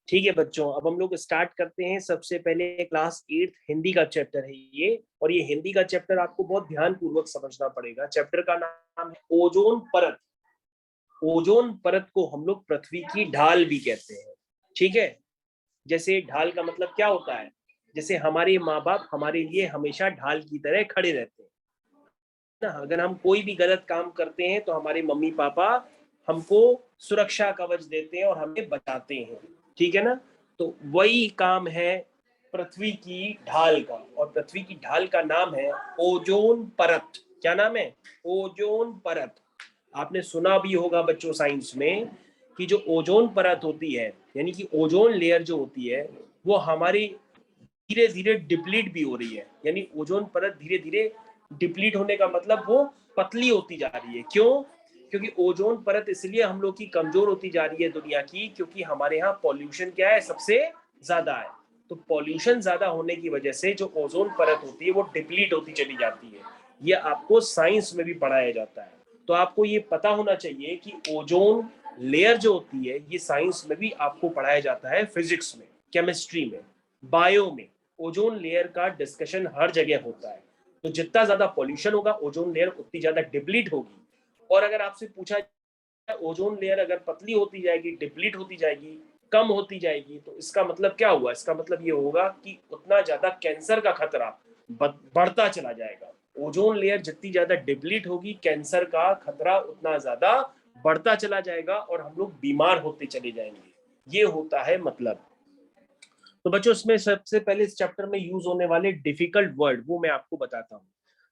ठीक है बच्चों, अब हम लोग स्टार्ट करते हैं। सबसे पहले क्लास 8 हिंदी का चैप्टर है ये, और ये हिंदी का चैप्टर आपको बहुत ध्यान पूर्वक समझना पड़ेगा। चैप्टर का नाम है ओजोन परत। ओजोन परत को हम लोग पृथ्वी की ढाल भी कहते हैं। ठीक है, जैसे ढाल का मतलब क्या होता है, जैसे हमारे माँ बाप हमारे लिए हमेशा ढाल की तरह खड़े रहते हैं ना। अगर हम कोई भी गलत काम करते हैं तो हमारे मम्मी पापा हमको सुरक्षा कवच देते हैं और हमें बचाते हैं। ठीक है ना, तो वही काम है पृथ्वी की ढाल का, और पृथ्वी की ढाल का नाम है ओजोन परत। क्या नाम है? ओजोन परत। आपने सुना भी होगा बच्चों साइंस में कि जो ओजोन परत होती है, यानी कि ओजोन लेयर जो होती है, वो हमारी धीरे धीरे डिप्लीट भी हो रही है। यानी ओजोन परत धीरे धीरे डिप्लीट होने का मतलब वो पतली होती जा रही है। क्यों? क्योंकि ओजोन परत इसलिए हम लोग की कमजोर होती जा रही है दुनिया की, क्योंकि हमारे यहाँ पॉल्यूशन क्या है, सबसे ज्यादा है। तो पॉल्यूशन ज्यादा होने की वजह से जो ओजोन परत होती है वो डिप्लीट होती चली जाती है। ये आपको साइंस में भी पढ़ाया जाता है। तो आपको ये पता होना चाहिए कि ओजोन लेयर जो होती है, ये साइंस में भी आपको पढ़ाया जाता है, फिजिक्स में, केमिस्ट्री में, बायो में। ओजोन लेयर का डिस्कशन हर जगह होता है। तो जितना ज्यादा पॉल्यूशन होगा ओजोन लेयर उतनी ज्यादा डिप्लीट होगी। और अगर आपसे पूछा जाए ओजोन लेयर अगर पतली होती जाएगी, डिप्लीट होती जाएगी, कम होती जाएगी, तो इसका मतलब क्या हुआ? इसका मतलब ये होगा कि उतना ज्यादा कैंसर का खतरा बढ़ता चला जाएगा। ओजोन लेयर जितनी ज्यादा डिप्लीट होगी, कैंसर का खतरा उतना ज्यादा बढ़ता चला जाएगा और हम लोग बीमार होते चले जाएंगे। ये होता है मतलब। तो बच्चों इसमें सबसे पहले इस चैप्टर में यूज होने वाले डिफिकल्ट वर्ड वो मैं आपको बताता हूँ।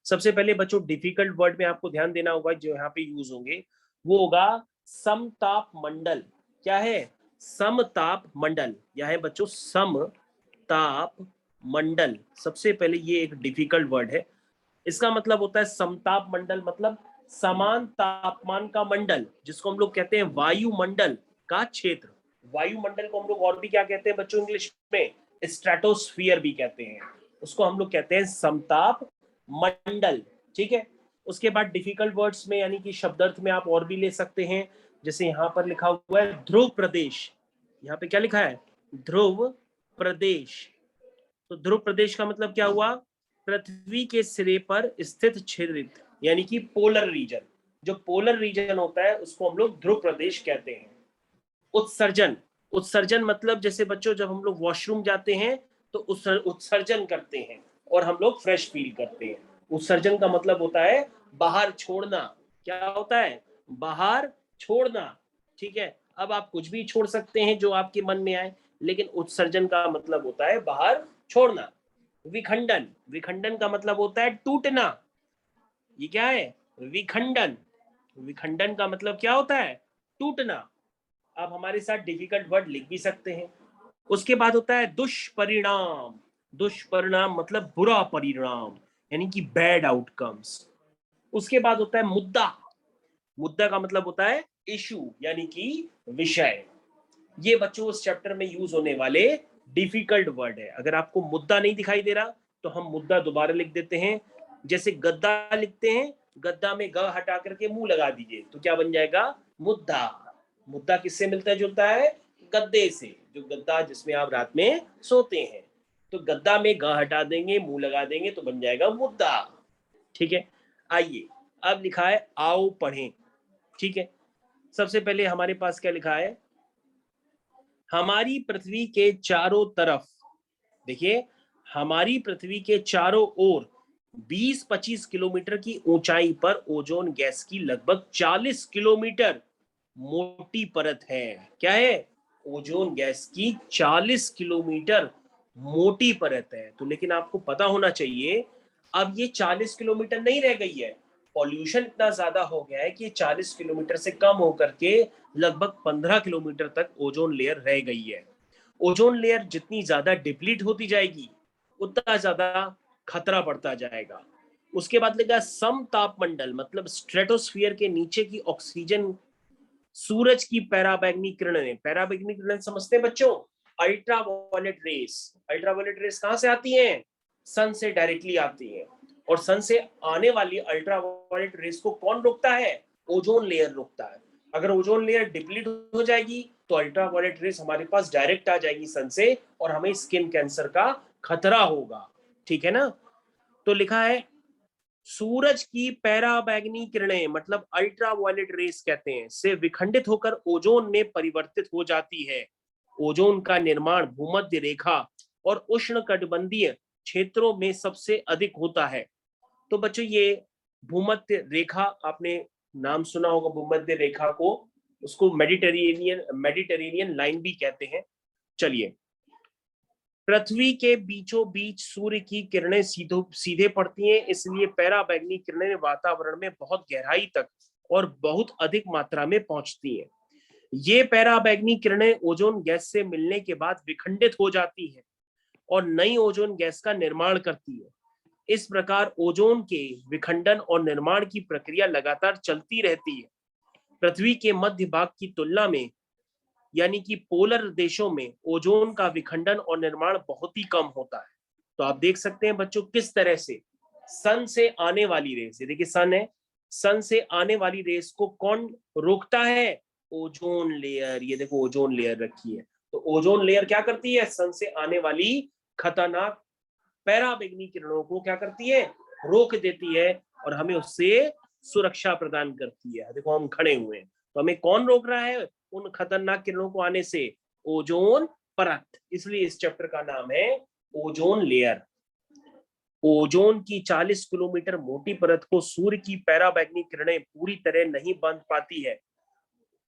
सबसे पहले बच्चों डिफिकल्ट वर्ड में आपको ध्यान देना होगा, जो यहाँ पे यूज होंगे वो होगा समताप मंडल। क्या है? समताप मंडल। यह है बच्चों समताप मंडल। सबसे पहले ये एक डिफिकल्ट वर्ड है। इसका मतलब होता है समताप मंडल, मतलब समान तापमान का मंडल, जिसको हम लोग कहते हैं वायुमंडल का क्षेत्र। वायुमंडल को हम लोग और भी क्या कहते हैं बच्चों इंग्लिश में? स्ट्रेटोस्फियर भी कहते हैं। उसको हम लोग कहते हैं समताप मंडल। ठीक है, उसके बाद डिफिकल्ट वर्ड्स में यानी कि शब्दार्थ में आप और भी ले सकते हैं। जैसे यहाँ पर लिखा हुआ है ध्रुव प्रदेश। यहाँ पे क्या लिखा है? ध्रुव प्रदेश। तो ध्रुव प्रदेश का मतलब क्या हुआ? पृथ्वी के सिरे पर स्थित क्षेत्र, यानी कि पोलर रीजन। जो पोलर रीजन होता है उसको हम लोग ध्रुव प्रदेश कहते हैं। उत्सर्जन। उत्सर्जन मतलब जैसे बच्चों जब हम लोग वॉशरूम जाते हैं तो उत्सर्जन करते हैं और हम लोग फ्रेश फील करते हैं। उत्सर्जन का मतलब होता है बाहर छोड़ना। क्या होता है? बाहर छोड़ना। ठीक है, अब आप कुछ भी छोड़ सकते हैं जो आपके मन में आए, लेकिन उत्सर्जन का मतलब होता है बाहर छोड़ना। विखंडन। विखंडन का मतलब होता है टूटना। ये क्या है? विखंडन। विखंडन का मतलब क्या होता है? टूटना। आप हमारे साथ डिफिकल्ट वर्ड लिख भी सकते हैं। उसके बाद होता है दुष्परिणाम। दुष्परिणाम मतलब बुरा परिणाम, यानी कि बैड आउटकम्स। उसके बाद होता है मुद्दा। मुद्दा का मतलब होता है इशू, यानी कि विषय। ये बच्चों इस चैप्टर में यूज होने वाले डिफिकल्ट वर्ड है। अगर आपको मुद्दा नहीं दिखाई दे रहा तो हम मुद्दा दोबारा लिख देते हैं। जैसे गद्दा लिखते हैं, गद्दा में ग हटा करके मुंह लगा दीजिए तो क्या बन जाएगा? मुद्दा। मुद्दा किससे मिलता जुलता है? गद्दे से। जो गद्दा जिसमें आप रात में सोते हैं, तो गद्दा में ग हटा देंगे, मुंह लगा देंगे तो बन जाएगा मुद्दा। ठीक है, आइए अब लिखा है आओ पढ़ें। ठीक है, सबसे पहले हमारे पास क्या लिखा है? हमारी पृथ्वी के चारों तरफ, देखिए, हमारी पृथ्वी के चारों ओर 20-25 किलोमीटर की ऊंचाई पर ओजोन गैस की लगभग 40 किलोमीटर मोटी परत है। क्या है? ओजोन गैस की 40 किलोमीटर मोटी परत है। तो लेकिन आपको पता होना चाहिए अब ये 40 किलोमीटर नहीं रह गई है। पॉल्यूशन इतना ज्यादा हो गया है कि 40 किलोमीटर से कम होकर के लगभग 15 किलोमीटर तक ओजोन लेयर रह गई है। ओजोन लेयर जितनी ज्यादा डिप्लीट होती जाएगी उतना ज्यादा खतरा बढ़ता जाएगा। उसके बाद लिखा समतापमंडल, मतलब स्ट्रेटोस्फियर के नीचे की ऑक्सीजन, सूरज की पैराबैंगनी किरणें। पैराबैंगनी किरणें समझते हैं बच्चों? Ultraviolet rays. अल्ट्रावायलेट रेस कहां से आती हैं? सन से डायरेक्टली आती हैं। और सन से आने वाली अल्ट्रावायलेट रेस को कौन रोकता है? ओजोन लेयर रोकता है। अगर ओजोन लेयर डिप्लीट हो जाएगी तो अल्ट्रावायलेट रेस हमारे पास डायरेक्ट आ जाएगी सन से और हमें स्किन कैंसर का खतरा होगा। ठीक है ना। तो लिखा है सूरज की पैराबैंगनी किरणें मतलब अल्ट्रावायलेट रेस कहते हैं से विखंडित होकर ओजोन में परिवर्तित हो जाती है। ओजोन का निर्माण भूमध्य रेखा और उष्णकटिबंधीय क्षेत्रों में सबसे अधिक होता है। तो बच्चों ये भूमध्य रेखा आपने नाम सुना होगा, भूमध्य रेखा को, उसको मेडिटेरेनियन लाइन भी कहते हैं। चलिए, पृथ्वी के बीचों बीच सूर्य की किरणें सीधे पड़ती हैं, इसलिए पैराबैंगनी किरणें वातावरण में बहुत गहराई तक और बहुत अधिक मात्रा में पहुंचती हैं। ये पैराबैंगनी किरणें ओजोन गैस से मिलने के बाद विखंडित हो जाती हैं और नई ओजोन गैस का निर्माण करती है। इस प्रकार ओजोन के विखंडन और निर्माण की प्रक्रिया लगातार चलती रहती है। पृथ्वी के मध्य भाग की तुलना में यानी कि पोलर देशों में ओजोन का विखंडन और निर्माण बहुत ही कम होता है। तो आप देख सकते हैं बच्चों किस तरह से सन से आने वाली रेस, ये देखिए सन है, सन से आने वाली रेस को कौन रोकता है? Ozone layer. ये देखो ओजोन लेयर रखी है। तो ओजोन लेयर क्या करती है? सन से आने वाली खतरनाक पैराबैंगनी किरणों को क्या करती है? रोक देती है और हमें उससे सुरक्षा प्रदान करती है। देखो हम खड़े हुए हैं, तो हमें कौन रोक रहा है उन खतरनाक किरणों को आने से? ओजोन परत। इसलिए इस चैप्टर का नाम है ओजोन लेयर। ओजोन की 40 किलोमीटर मोटी परत को सूर्य की पैराबैंगनी किरणें पूरी तरह नहीं बांध पाती है।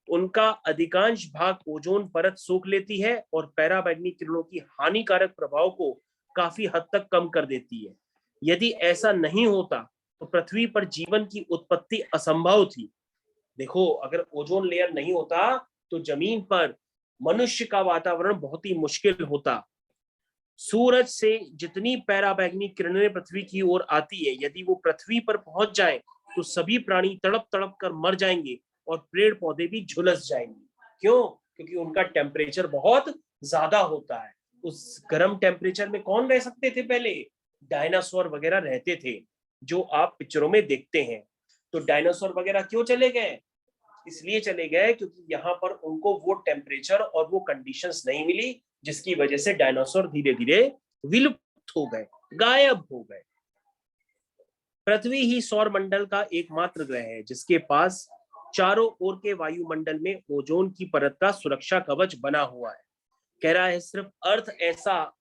उनका अधिकांश भाग ओजोन परत सोख लेती है और पैराबैंगनी किरणों की हानिकारक प्रभाव को काफी हद तक कम कर देती है। यदि ऐसा नहीं होता तो पृथ्वी पर जीवन की उत्पत्ति असंभव थी। देखो अगर ओजोन लेयर नहीं होता तो जमीन पर मनुष्य का वातावरण बहुत ही मुश्किल होता। सूरज से जितनी पैराबैंगनी किरणें पृथ्वी की ओर आती है, यदि वो पृथ्वी पर पहुंच जाएं तो सभी प्राणी तड़प तड़प कर मर जाएंगे और पेड़ पौधे भी झुलस जाएंगे। क्यों? क्योंकि उनका टेम्परेचर बहुत ज्यादा होता है। उस गर्म टेम्परेचर में कौन रह सकते थे पहले? डायनासोर वगैरह रहते थे, जो आप पिक्चरों में देखते हैं। तो डायनासोर वगैरह क्यों चले गए? इसलिए चले गए क्योंकि यहाँ पर उनको वो टेम्परेचर और वो कंडीशंस नहीं मिली, जिसकी वजह से डायनासोर धीरे धीरे विलुप्त हो गए, गायब हो गए। पृथ्वी ही सौर मंडल का एकमात्र ग्रह है जिसके पास चारों ओर के वायुमंडल में ओजोन की परत का सुरक्षा कवच बना हुआ है। कह रहा है सिर्फ अर्थ ऐसा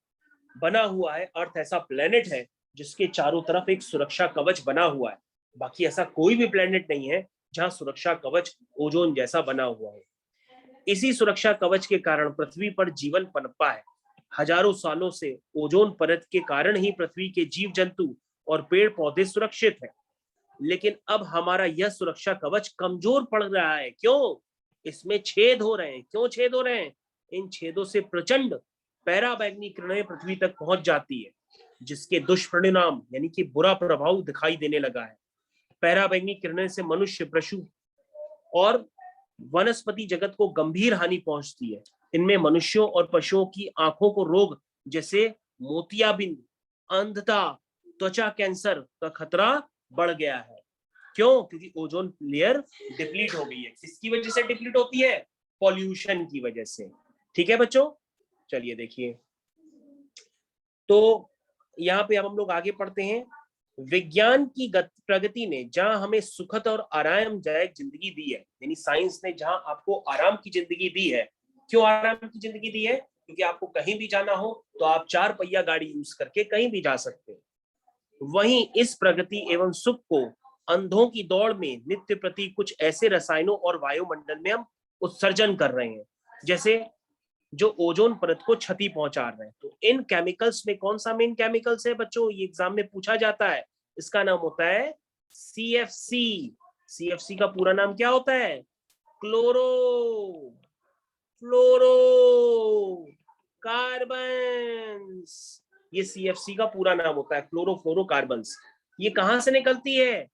बना हुआ है, अर्थ ऐसा प्लेनेट है जिसके चारों तरफ एक सुरक्षा कवच बना हुआ है। बाकी ऐसा कोई भी प्लेनेट नहीं है जहां सुरक्षा कवच ओजोन जैसा बना हुआ हो। इसी सुरक्षा कवच के कारण पृथ्वी पर जीवन पनपा है। हजारों सालों से ओजोन परत के कारण ही पृथ्वी के जीव जंतु और पेड़ पौधे सुरक्षित हैं। लेकिन अब हमारा यह सुरक्षा कवच कमजोर पड़ रहा है। क्यों? इसमें छेद हो रहे हैं। क्यों छेद हो रहे हैं? इन छेदों से प्रचंड पैराबैंगनी किरणें पृथ्वी तक पहुंच जाती है, जिसके दुष्परिणाम यानी कि बुरा प्रभाव दिखाई देने लगा है। पैराबैंगनी किरणें से मनुष्य, पशु और वनस्पति जगत को गंभीर हानि पहुंचती है। इनमें मनुष्यों और पशुओं की आंखों को रोग जैसे मोतियाबिंद, अंधता, त्वचा कैंसर का खतरा बढ़ गया है। क्यों? क्योंकि ओजोन लेयर डिप्लीट हो गई है। किसकी वजह से डिप्लीट होती है? पॉल्यूशन की वजह से। ठीक है बच्चों, चलिए देखिए, तो यहाँ पे अब हम लोग आगे पढ़ते हैं। विज्ञान की प्रगति ने जहां हमें सुखद और आरामदायक जिंदगी दी है, यानी साइंस ने जहां आपको आराम की जिंदगी दी है। क्यों आराम की जिंदगी दी है? क्योंकि आपको कहीं भी जाना हो तो आप 4 पहिया गाड़ी यूज करके कहीं भी जा सकते हैं। वहीं इस प्रगति एवं सुख को अंधों की दौड़ में नित्य प्रति कुछ ऐसे रसायनों और वायुमंडल में हम उत्सर्जन कर रहे हैं, जैसे जो ओजोन परत को क्षति पहुंचा रहे हैं। तो इन केमिकल्स में कौन सा मेन केमिकल्स है बच्चों? ये एग्जाम में पूछा जाता है। इसका नाम होता है CFC। CFC का पूरा नाम क्या होता है? क्लोरो फ्लोरो कार्बन्स। ये CFC का पूरा नाम होता है, क्लोरोफ्लोरोकार्बन्स। ये कहां से निकलती है?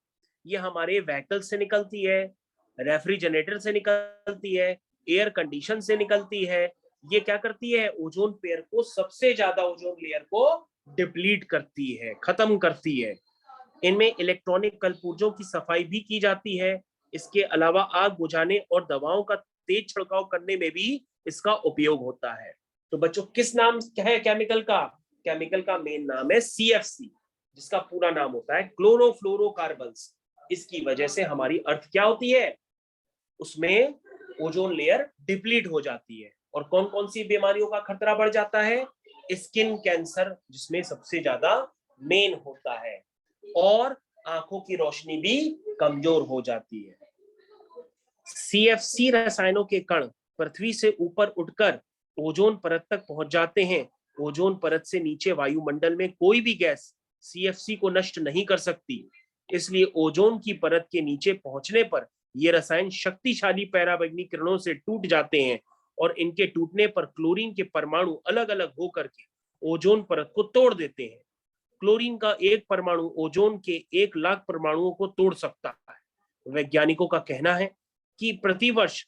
ये हमारे व्हीकल से निकलती है, रेफ्रिजरेटर से निकलती है, एयर कंडीशन से निकलती है। ये क्या करती है? ओजोन पेयर को, सबसे ज्यादा ओजोन लेयर को डिप्लीट करती है, खत्म करती है। इनमें इलेक्ट्रॉनिक कलपुर्जों की सफाई भी की जाती है। इसके अलावा आग बुझाने और दवाओं का तेज छिड़काव करने में भी इसका उपयोग होता है। तो बच्चों किस नाम है केमिकल का? केमिकल का मेन नाम है CFC, जिसका पूरा नाम होता है क्लोरोफ्लोरोकार्बन्स। इसकी वजह से हमारी अर्थ क्या होती है? उसमें ओजोन लेयर डिप्लीट हो जाती है और कौन कौन सी बीमारियों का खतरा बढ़ जाता है? स्किन कैंसर, जिसमें सबसे ज्यादा मेन होता है, और आंखों की रोशनी भी कमजोर हो जाती है। CFC रसायनों के कण पृथ्वी से ऊपर उठकर ओजोन परत तक पहुंच जाते हैं। ओजोन परत से नीचे वायुमंडल में कोई भी गैस CFC को नष्ट नहीं कर सकती, इसलिए ओजोन की परत के नीचे पहुंचने पर ये रसायन शक्तिशाली पराबैंगनी किरणों से टूट जाते हैं और इनके टूटने पर क्लोरीन के परमाणु अलग अलग होकर के ओजोन परत को तोड़ देते हैं। क्लोरीन का एक परमाणु ओजोन के 1 लाख परमाणुओं को तोड़ सकता है। वैज्ञानिकों का कहना है कि प्रतिवर्ष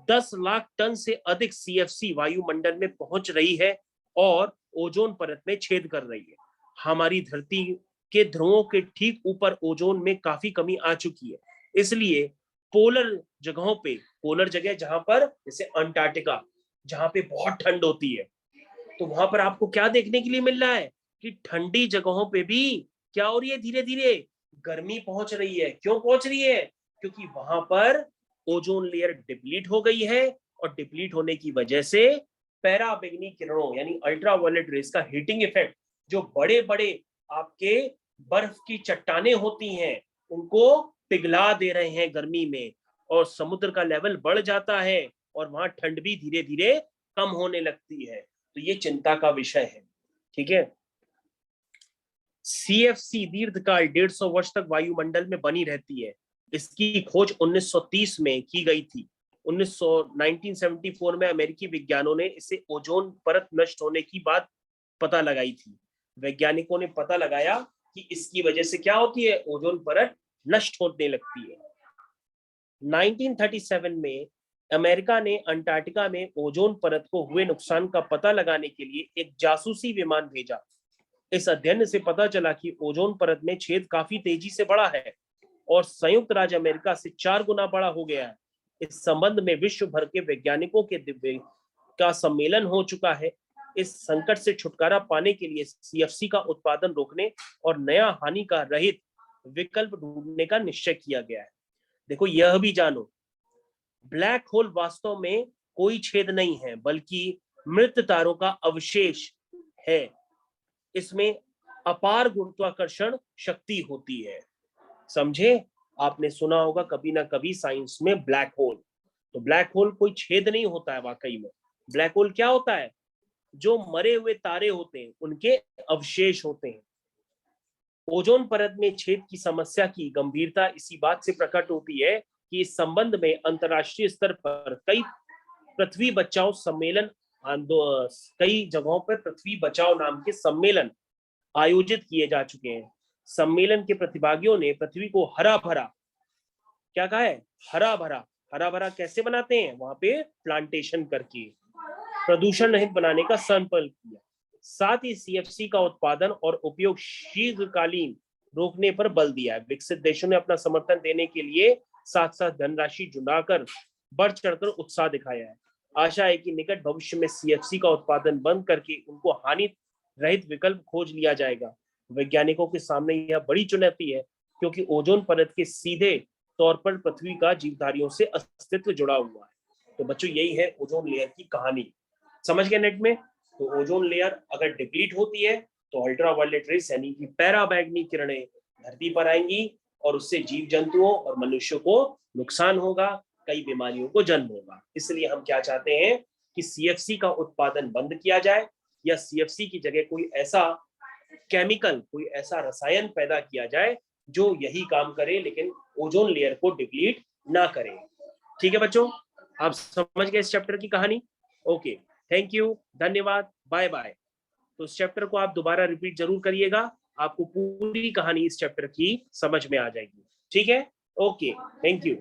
10 लाख टन से अधिक CFC वायुमंडल में पहुंच रही है और ओजोन परत में छेद कर रही है। हमारी धरती के ध्रुवों के ठीक ऊपर ओजोन में काफी कमी आ चुकी है, इसलिए पोलर जगहों पे, पोलर जगह जहां पर जैसे अंटार्कटिका, जहां पे बहुत ठंड होती है, तो वहां पर आपको क्या देखने के लिए मिल रहा है कि ठंडी जगहों पे भी क्या हो रही है? धीरे धीरे गर्मी पहुंच रही है। क्यों पहुंच रही है? क्योंकि वहां पर ओजोन लेयर डिप्लीट हो गई है और डिप्लीट होने की वजह से पैराबैंगनी किरणों यानी अल्ट्रावायलेट रेस का हीटिंग इफेक्ट, जो बड़े बड़े आपके बर्फ की चट्टाने होती हैं, उनको पिघला दे रहे हैं गर्मी में, और समुद्र का लेवल बढ़ जाता है और वहां ठंड भी धीरे धीरे कम होने लगती है। तो ये चिंता का विषय है। ठीक है। CFC दीर्घकाल 150 वर्ष तक वायुमंडल में बनी रहती है। इसकी खोज 1930 में की गई थी। 1974 में अमेरिकी विज्ञानों ने इसे ओजोन परत नष्ट होने की बात पता लगाई थी। वैज्ञानिकों ने पता लगाया कि इसकी वजह से क्या होती है? ओजोन परत नष्ट होने लगती है। 1937 में अमेरिका ने अंटार्कटिका में ओजोन परत को हुए नुकसान का पता लगाने के लिए एक जासूसी विमान भेजा। इस अध्ययन से पता चला कि ओजोन परत में छेद काफी तेजी से बढ़ा है और संयुक्त राज्य अमेरिका से 4 गुना बड़ा हो गया है। इस संबंध में विश्व भर के वैज्ञानिकों के दिव्य का सम्मेलन हो चुका है। इस संकट से छुटकारा पाने के लिए CFC का उत्पादन रोकने और नया हानिकारक रहित विकल्प ढूंढने का निश्चय किया गया है। देखो, यह भी जानो, ब्लैक होल वास्तव में कोई छेद नहीं है, बल्कि मृत तारों का अवशेष है। इसमें अपार गुरुत्वाकर्षण शक्ति होती है। समझे? आपने सुना होगा कभी ना कभी साइंस में ब्लैक होल। तो ब्लैक होल कोई छेद नहीं होता है वाकई में। ब्लैक होल क्या होता है? जो मरे हुए तारे होते हैं, उनके अवशेष होते हैं। ओजोन परत में छेद की समस्या की गंभीरता इसी बात से प्रकट होती है कि इस संबंध में अंतर्राष्ट्रीय स्तर पर कई पृथ्वी बचाओ सम्मेलन, कई जगहों पर पृथ्वी बचाओ नाम के सम्मेलन आयोजित किए जा चुके हैं। सम्मेलन के प्रतिभागियों ने पृथ्वी को हरा भरा, क्या कहा है? हरा भरा। हरा भरा कैसे बनाते हैं? वहां पे प्लांटेशन करके प्रदूषण रहित बनाने का संकल्प किया। साथ ही CFC का उत्पादन और उपयोग शीघ्रकालीन रोकने पर बल दिया है। विकसित देशों ने अपना समर्थन देने के लिए साथ साथ धनराशि जुटाकर बढ़ चढ़कर उत्साह दिखाया है। आशा है कि निकट भविष्य में CFC का उत्पादन बंद करके उनको हानि रहित विकल्प खोज लिया जाएगा। वैज्ञानिकों के सामने यह बड़ी चुनौती है, क्योंकि ओजोन परत के सीधे तौर पर पृथ्वी का जीवधारियों से अस्तित्व जुड़ा हुआ है। तो बच्चों, यही है ओजोन लेयर की कहानी। समझ गए नेट में? तो ओजोन लेयर अगर डिप्लीट होती है तो अल्ट्रावायलेट रेस यानी कि पैराबैंगनी किरणें धरती पर आएंगी और उससे जीव जंतुओं और मनुष्यों को नुकसान होगा, कई बीमारियों को जन्म होगा। इसलिए हम क्या चाहते हैं कि CFC का उत्पादन बंद किया जाए, या CFC की जगह कोई ऐसा केमिकल, कोई ऐसा रसायन पैदा किया जाए जो यही काम करे लेकिन ओजोन लेयर को डिप्लीट ना करे। ठीक है बच्चों, आप समझ गए इस चैप्टर की कहानी? ओके, थैंक यू, धन्यवाद, बाय बाय। तो इस चैप्टर को आप दोबारा रिपीट जरूर करिएगा, आपको पूरी कहानी इस चैप्टर की समझ में आ जाएगी। ठीक है? Okay, thank you.